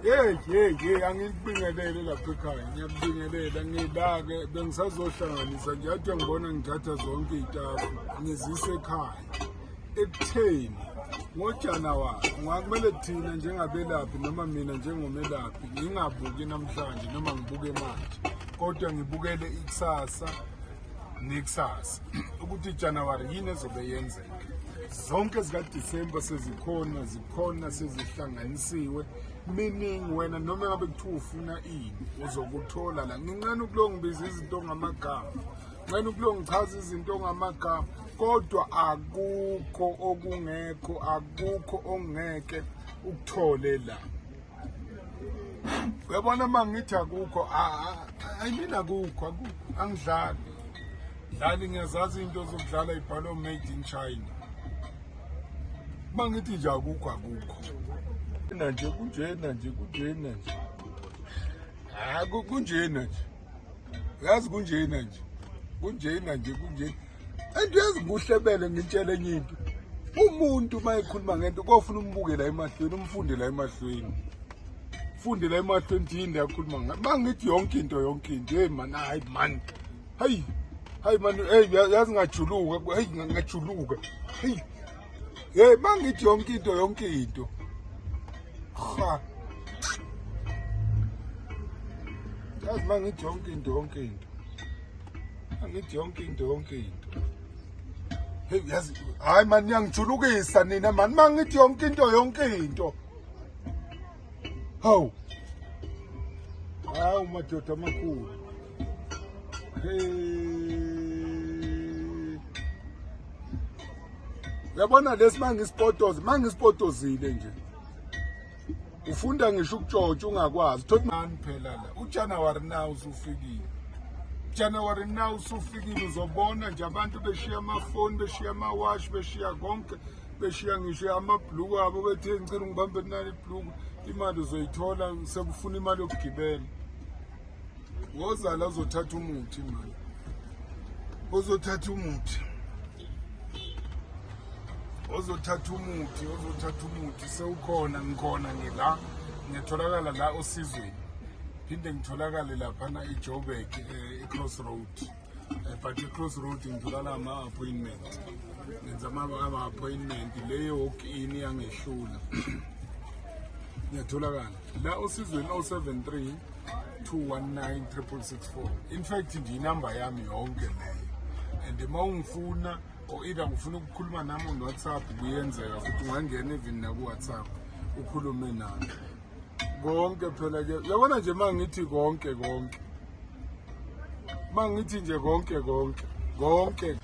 Hey, angikubingelele lapha ekhaya. Ngiyakubingelela ngilake bengisazohlanganisa nje athi ngibona ngithatha zonke itafu ngizise ekhaya. Ekutheni ngoJanuwari ngakumele thina njengabelaphi noma mina njengomelaphi ngingabuki namhlanje noma ngibuke manje. Kodwa ngibukele ikusasa nekusasa ukuthi iJanuwari yini ezobe yenzeka. Zonke zikaDisemba zikhona sezihlanganisiwe, meaning wena noma ngabe kuthiwa ufuna ini uzokuthola la. Ngincane ukulongibiza izinto ngamagama, ngincane ukulongichaza izinto ngamagama, kodwa akukho okungekho, akukho ongeke ukuthole la. Uyabona mangithi akukho, ayimina akukho, angidlali. Dlali ngiyazazi into zokudlala ibhalo made in China. Mangithi nje akukho. Nje kunjena nje. Kunjena nje. Yazi kunjena nje. Antu yazi kuhlebele ngitshela enye into. Umuntu mayekhuluma ngento kofuna umbuke la emahlweni, umfunde la emahlweni. Funde la emahlweni into yakhuluma ngayo. Mangithi yonke into. Hey man, Hayi man, yazi ngajuluka, ngajuluka. Hey mangithi yonke into. Ha. Yazi mangithi yonke into. Mangithi yonke into. Hey yazi, hayi man niyangijulukisa nina man, mangithi yonke into. Hawu. Hawu madoda amakhulu. Hey. Uyabona lesi mangispotozile nje. Ufunda ngisho ukutshotshwa ungakwazi. Thothani phela la. uJanuwari now usufikile uzobona nje abantu beshiya amafoni, beshiya amawashi, beshiya konke, beshiya ngisho amabhluku abo bethi ngicela ngibambe nani ibhluku, imali uzoyithola sekufuna imali yokugibela. Wozala uzothatha umuthi imali. Uzothatha umuthi sewukhona ngikhona ngila ngiyatholakala la osizweni. Phinde ngitholakale lapha na eJoburg eCrossroad. But eCrossroad ngithola ama-appointment. Ngenza ama-appointment leyo okini yangehlula. Ngiyatholakala la osizweni 073 219 664. In fact nje inamba yami yonke leyo. And mawungifuna or either ngifuna ukukhuluma nami on WhatsApp kuyenzeka futhi ungangena even na ku WhatsApp ukhulume nami. Konke phela ke uyabona nje mangithi konke. Mangithi nje konke.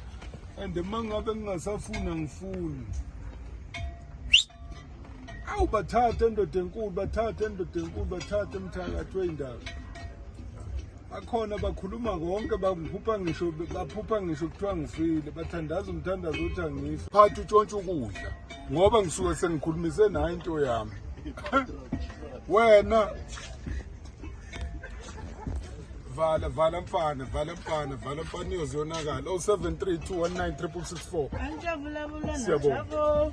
And mangabe ngingasafuna ngifuni. Awu bathathe indoda enkulu, bathathe emthakathi wendaba. Bakhona bakhuluma konke baphupha ngisho kuthiwa ngifile, bathandaza umthandazo uthi angifi. Phatha utshontshe ukudla ngoba ngisuke sengikhulumise nayo into yami. Wena vala mfana iyozonakala. 073 219 664. Siyabonga.